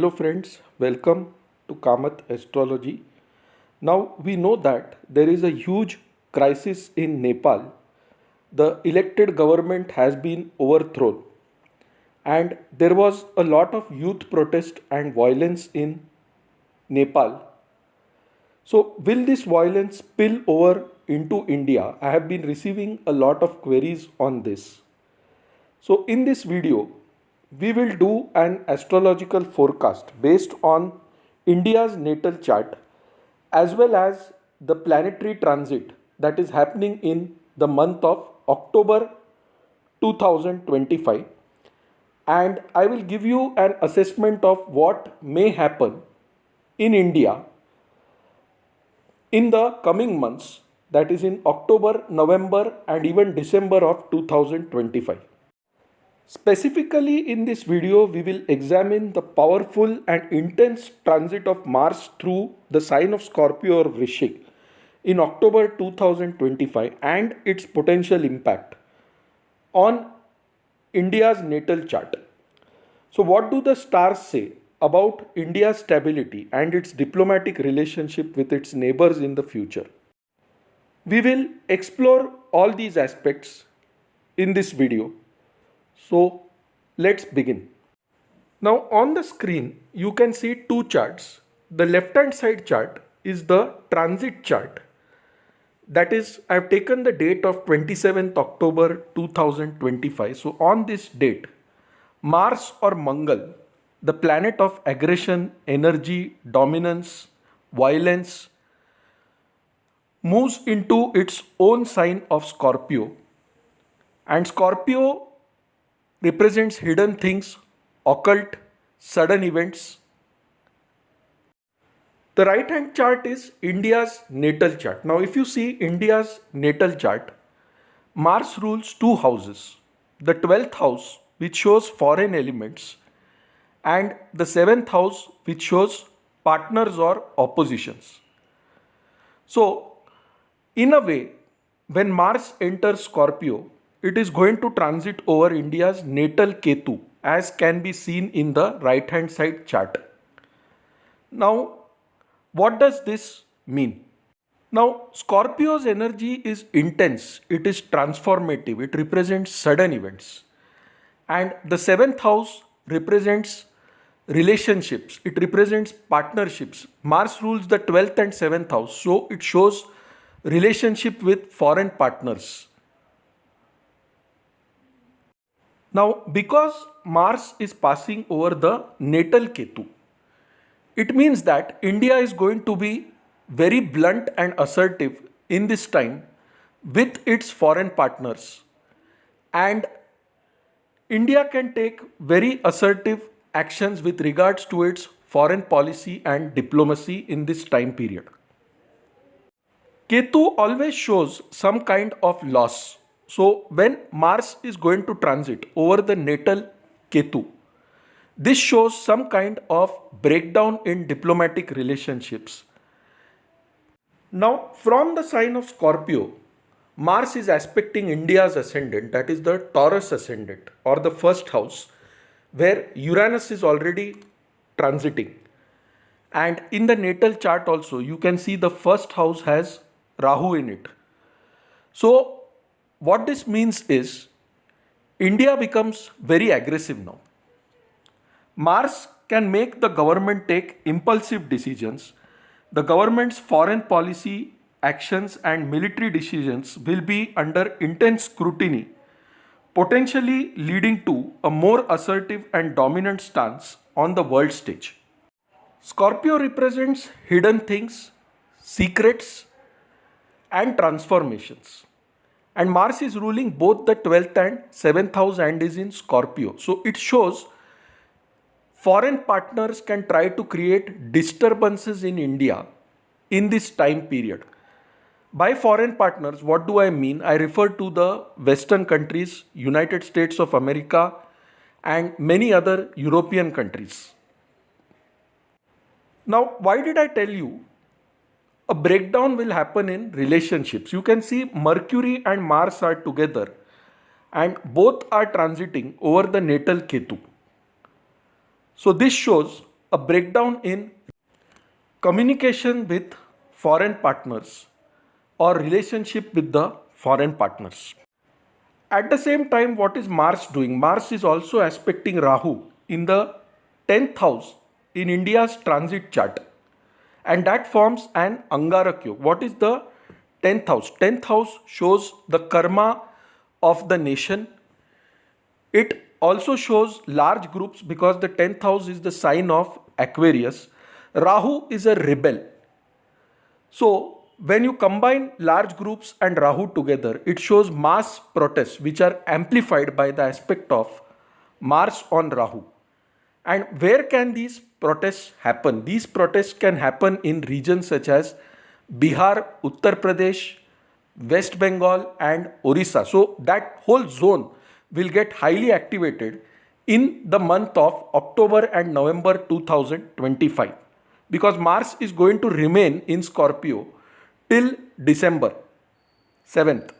Hello friends, welcome to Kamath Astrology. Now we know that there is a huge crisis in Nepal. The elected government has been overthrown and there was a lot of youth protest and violence in Nepal. So will this violence spill over into India? I have been receiving a lot of queries on this. So in this video, we will do an astrological forecast based on India's natal chart as well as the planetary transit that is happening in the month of October 2025, and I will give you an assessment of what may happen in India in the coming months, that is in October, November and even December of 2025. Specifically in this video, we will examine the powerful and intense transit of Mars through the sign of Scorpio or Vrishik in October 2025 and its potential impact on India's natal chart. So what do the stars say about India's stability and its diplomatic relationship with its neighbors in the future? We will explore all these aspects in this video. So let's begin. Now on the screen you can see two charts. The left hand side chart is the transit chart. That is, I have taken the date of 27th October 2025. So on this date, Mars or Mangal, the planet of aggression, energy, dominance, violence, moves into its own sign of Scorpio. And Scorpio represents hidden things, occult, sudden events. The right hand chart is India's natal chart. Now if you see India's natal chart, Mars rules two houses. The 12th house, which shows foreign elements, and the 7th house, which shows partners or oppositions. So in a way, when Mars enters Scorpio, it is going to transit over India's natal Ketu, as can be seen in the right hand side chart. Now, what does this mean? Now, Scorpio's energy is intense, it is transformative, it represents sudden events. And the 7th house represents relationships, it represents partnerships. Mars rules the 12th and 7th house, so it shows relationship with foreign partners. Now, because Mars is passing over the natal Ketu, it means that India is going to be very blunt and assertive in this time with its foreign partners. And India can take very assertive actions with regards to its foreign policy and diplomacy in this time period. Ketu always shows some kind of loss. So when Mars is going to transit over the natal Ketu, this shows some kind of breakdown in diplomatic relationships. Now from the sign of Scorpio, Mars is aspecting India's ascendant, that is the Taurus ascendant or the first house, where Uranus is already transiting. And in the natal chart also you can see the first house has Rahu in it. So what this means is India becomes very aggressive now. Mars can make the government take impulsive decisions. The government's foreign policy actions and military decisions will be under intense scrutiny, potentially leading to a more assertive and dominant stance on the world stage. Scorpio represents hidden things, secrets, and transformations. And Mars is ruling both the 12th and 7th house and is in Scorpio. So it shows foreign partners can try to create disturbances in India in this time period. By foreign partners, what do I mean? I refer to the Western countries, United States of America and many other European countries. Now, why did I tell you a breakdown will happen in relationships? You can see Mercury and Mars are together and both are transiting over the natal Ketu. So this shows a breakdown in communication with foreign partners or relationship with the foreign partners. At the same time, what is Mars doing? Mars is also aspecting Rahu in the 10th house in India's transit chart, and that forms an angarak yoga. What is the 10th house? 10th house shows the karma of the nation. It also shows large groups because the 10th house is the sign of Aquarius. Rahu is a rebel. So, when you combine large groups and Rahu together, it shows mass protests which are amplified by the aspect of Mars on Rahu. And where can these protests happen? These protests can happen in regions such as Bihar, Uttar Pradesh, West Bengal and Orissa. So that whole zone will get highly activated in the month of October and November 2025 because Mars is going to remain in Scorpio till December 7th.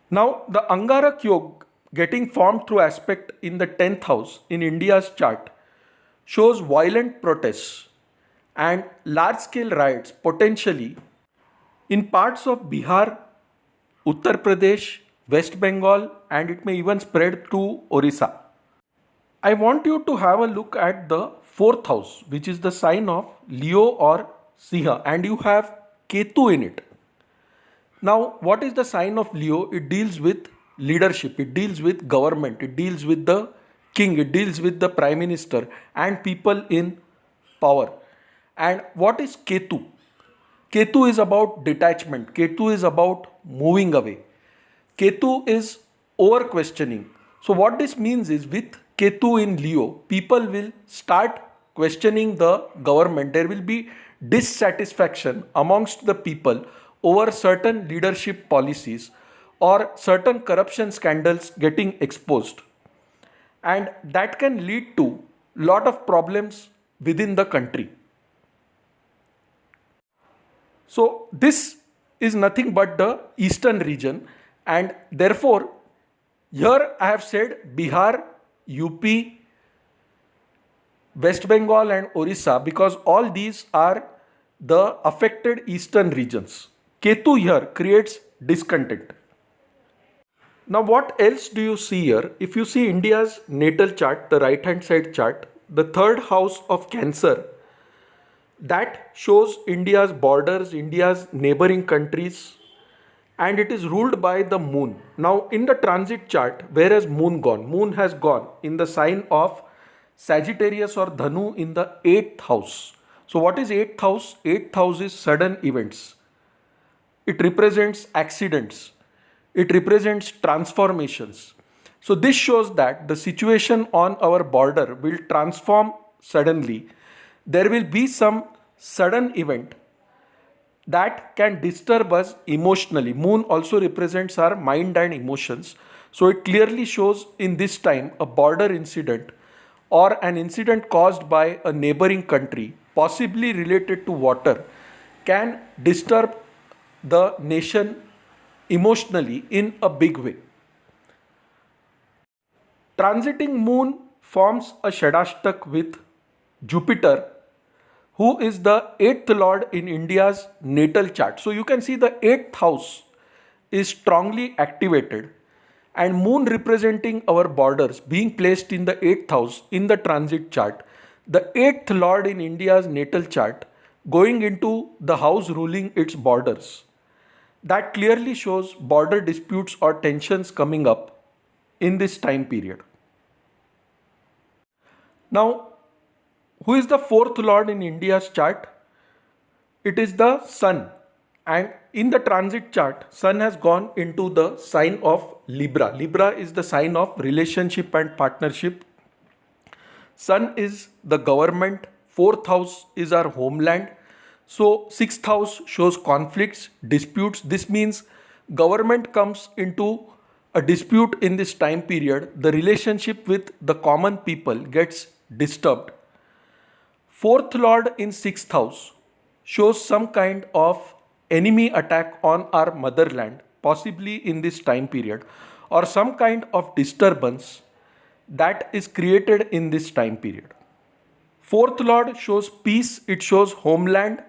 Now the Angarak Yoga getting formed through aspect in the 10th house in India's chart shows violent protests and large scale riots potentially in parts of Bihar, Uttar Pradesh, West Bengal and it may even spread to Orissa. I want you to have a look at the 4th house which is the sign of Leo or Siha and you have Ketu in it. Now what is the sign of Leo? It deals with leadership, it deals with government, it deals with the king, it deals with the prime minister and people in power. And what is Ketu? Ketu is about detachment, Ketu is about moving away, Ketu is over questioning. So what this means is with Ketu in Leo, people will start questioning the government. There will be dissatisfaction amongst the people over certain leadership policies or certain corruption scandals getting exposed. And that can lead to lot of problems within the country. So this is nothing but the eastern region and therefore here I have said Bihar, UP, West Bengal and Orissa because all these are the affected eastern regions. Ketu here creates discontent. Now what else do you see here? If you see India's natal chart, the right hand side chart, the 3rd house of Cancer, that shows India's borders, India's neighboring countries and it is ruled by the moon. Now in the transit chart, where has moon gone? Moon has gone in the sign of Sagittarius or Dhanu in the 8th house. So what is 8th house? 8th house is sudden events. It represents accidents. It represents transformations. So this shows that the situation on our border will transform suddenly. There will be some sudden event that can disturb us emotionally. Moon also represents our mind and emotions. So it clearly shows in this time a border incident or an incident caused by a neighboring country, possibly related to water, can disturb the nation emotionally in a big way. Transiting moon forms a Shadashtak with Jupiter, who is the 8th lord in India's natal chart. So you can see the 8th house is strongly activated and moon representing our borders being placed in the 8th house in the transit chart. The 8th lord in India's natal chart going into the house ruling its borders. That clearly shows border disputes or tensions coming up in this time period. Now, who is the 4th lord in India's chart? It is the sun. And in the transit chart, sun has gone into the sign of Libra. Libra is the sign of relationship and partnership. Sun is the government. 4th house is our homeland. So 6th house shows conflicts, disputes. This means government comes into a dispute in this time period. The relationship with the common people gets disturbed. 4th lord in 6th house shows some kind of enemy attack on our motherland, possibly in this time period, or some kind of disturbance that is created in this time period. Fourth lord shows peace, it shows homeland,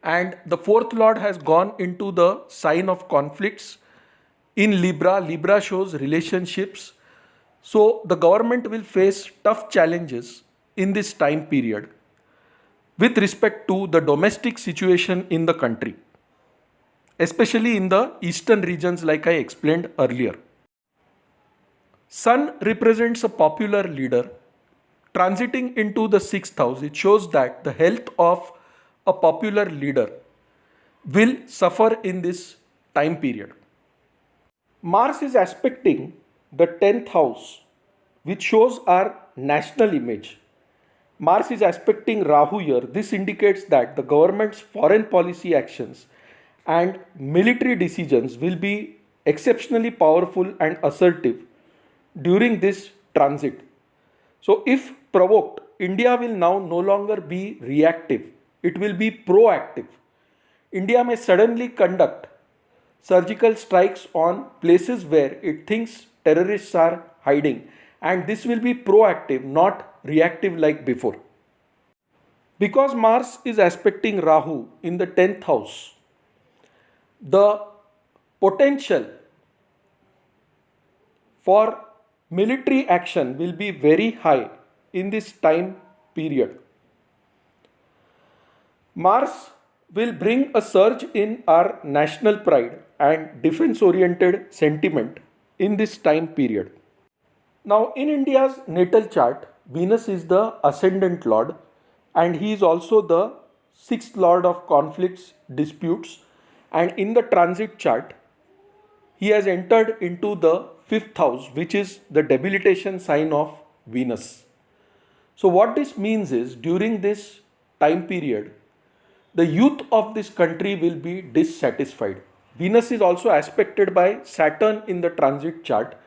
and the fourth lord has gone into the sign of conflicts. In Libra, Libra shows relationships. So the government will face tough challenges in this time period with respect to the domestic situation in the country, especially in the eastern regions, like I explained earlier. Sun represents a popular leader. Transiting into the sixth house, it shows that the health of a popular leader will suffer in this time period. Mars is aspecting the 10th house, which shows our national image. Mars is aspecting Rahu here. This indicates that the government's foreign policy actions and military decisions will be exceptionally powerful and assertive during this transit. So, if provoked, India will now no longer be reactive, it will be proactive. India may suddenly conduct surgical strikes on places where it thinks terrorists are hiding, and this will be proactive, not reactive like before. Because Mars is aspecting Rahu in the 10th house, the potential for military action will be very high in this time period. Mars will bring a surge in our national pride and defense oriented sentiment in this time period. Now, in India's natal chart, Venus is the ascendant lord and he is also the sixth lord of conflicts, disputes, and in the transit chart, he has entered into the fifth house, which is the debilitation sign of Venus. So, what this means is during this time period, the youth of this country will be dissatisfied. Venus is also aspected by Saturn in the transit chart,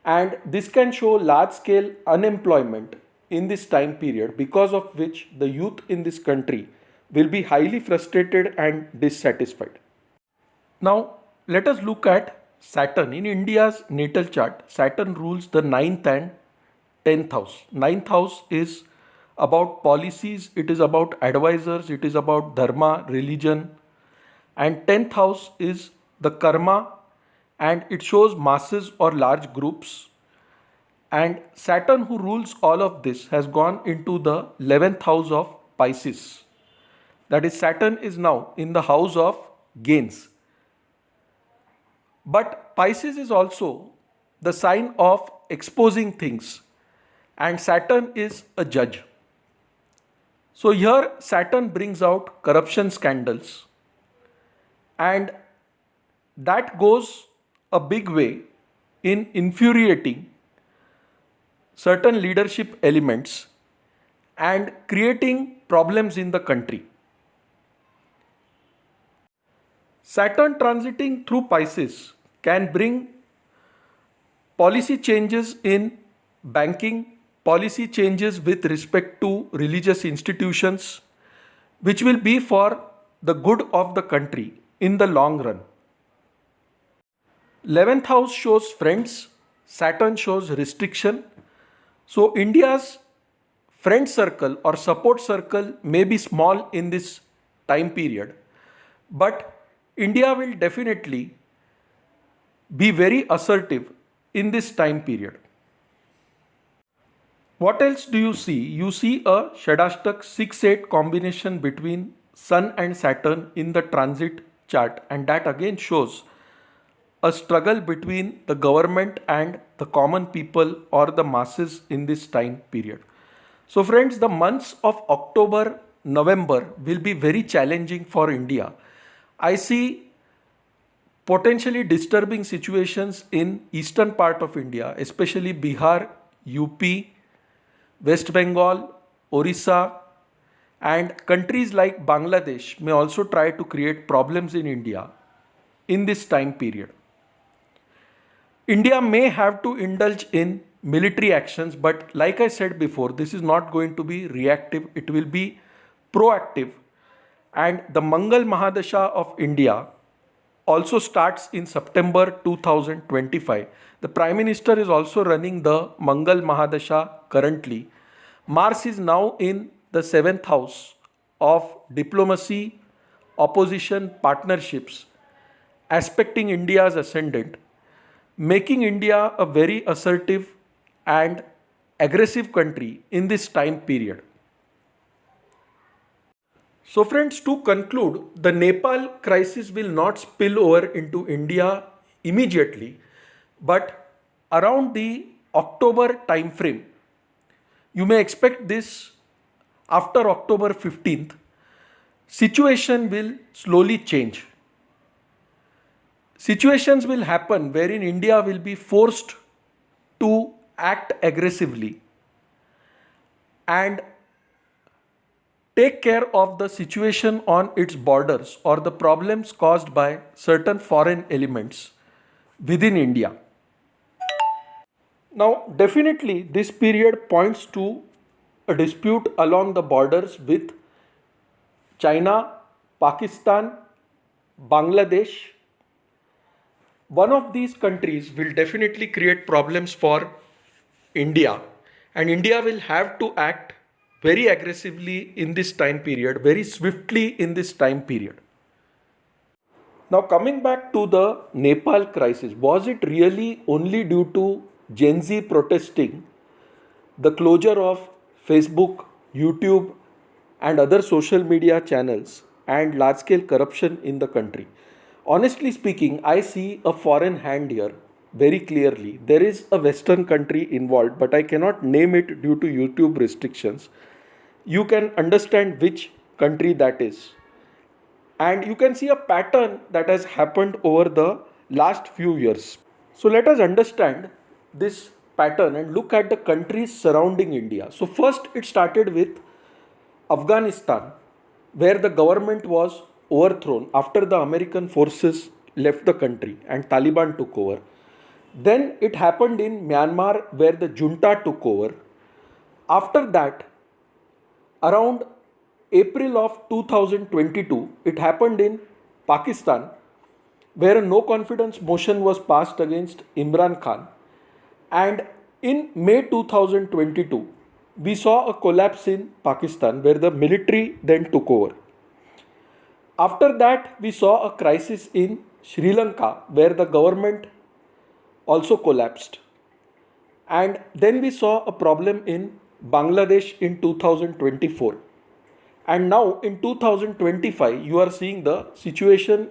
and this can show large scale unemployment in this time period, because of which the youth in this country will be highly frustrated and dissatisfied. Now, let us look at Saturn. In India's natal chart, Saturn rules the 9th and 10th house. 9th house is about policies, it is about advisors, it is about dharma, religion, and 10th house is the karma and it shows masses or large groups. And Saturn, who rules all of this, has gone into the 11th house of Pisces. That is, Saturn is now in the house of gains. But Pisces is also the sign of exposing things, and Saturn is a judge. So here Saturn brings out corruption scandals, and that goes a big way in infuriating certain leadership elements and creating problems in the country. Saturn transiting through Pisces can bring policy changes in banking, policy changes with respect to religious institutions, which will be for the good of the country in the long run. 11th house shows friends, Saturn shows restriction. So India's friend circle or support circle may be small in this time period, but India will definitely be very assertive in this time period. What else do you see? You see a Shadashtak 6-8 combination between Sun and Saturn in the transit chart, and that again shows a struggle between the government and the common people or the masses in this time period. So friends, the months of October, November will be very challenging for India. I see potentially disturbing situations in eastern part of India, especially Bihar, UP, West Bengal, Orissa, and countries like Bangladesh may also try to create problems in India in this time period. India may have to indulge in military actions, but like I said before, this is not going to be reactive, it will be proactive. And the Mangal Mahadasha of India also starts in September 2025. The Prime Minister is also running the Mangal Mahadasha currently. Mars is now in the seventh house of diplomacy, opposition, partnerships, aspecting India's ascendant, making India a very assertive and aggressive country in this time period. So, friends, to conclude, the Nepal crisis will not spill over into India immediately, but around the October time frame, you may expect this after October 15th, situation will slowly change. Situations will happen wherein India will be forced to act aggressively and take care of the situation on its borders or the problems caused by certain foreign elements within India. Now, definitely, this period points to a dispute along the borders with China, Pakistan, Bangladesh. One of these countries will definitely create problems for India, and India will have to act very aggressively in this time period, very swiftly in this time period. Now, coming back to the Nepal crisis, was it really only due to Gen Z protesting, the closure of Facebook, YouTube, and other social media channels, and large scale corruption in the country? Honestly speaking, I see a foreign hand here very clearly. There is a Western country involved, but I cannot name it due to YouTube restrictions. You can understand which country that is. And you can see a pattern that has happened over the last few years. So let us understand this pattern and look at the countries surrounding India. So first it started with Afghanistan, where the government was overthrown after the American forces left the country and Taliban took over. Then it happened in Myanmar, where the junta took over. After that, around April of 2022, it happened in Pakistan, where a no confidence motion was passed against Imran Khan. And in May 2022, we saw a collapse in Pakistan, where the military then took over. After that, we saw a crisis in Sri Lanka, where the government also collapsed. And then we saw a problem in Bangladesh in 2024. And now in 2025, you are seeing the situation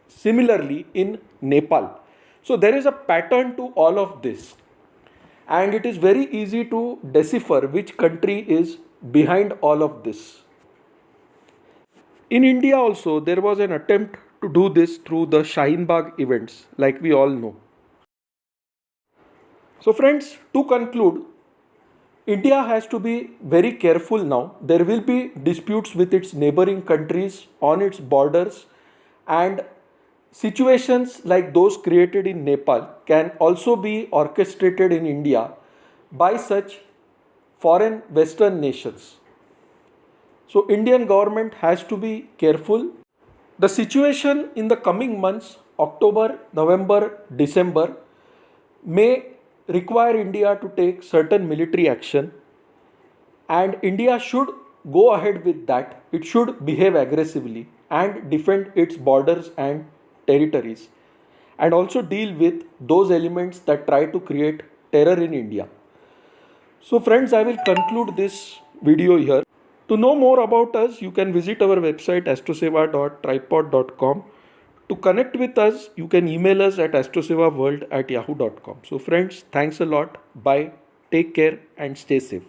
similarly in Nepal. So there is a pattern to all of this. And it is very easy to decipher which country is behind all of this. In India also, there was an attempt to do this through the Shaheen Bagh events, like we all know. So friends, to conclude, India has to be very careful now. There will be disputes with its neighboring countries on its borders, and situations like those created in Nepal can also be orchestrated in India by such foreign Western nations. So Indian government has to be careful. The situation in the coming months, October, November, December, may require India to take certain military action, and India should go ahead with that. It should behave aggressively and defend its borders and territories, and also deal with those elements that try to create terror in India. So friends, I will conclude this video here. To know more about us, you can visit our website astroseva.tripod.com. To connect with us, you can email us at astrosevaworld@yahoo.com. So friends, thanks a lot. Bye. Take care and stay safe.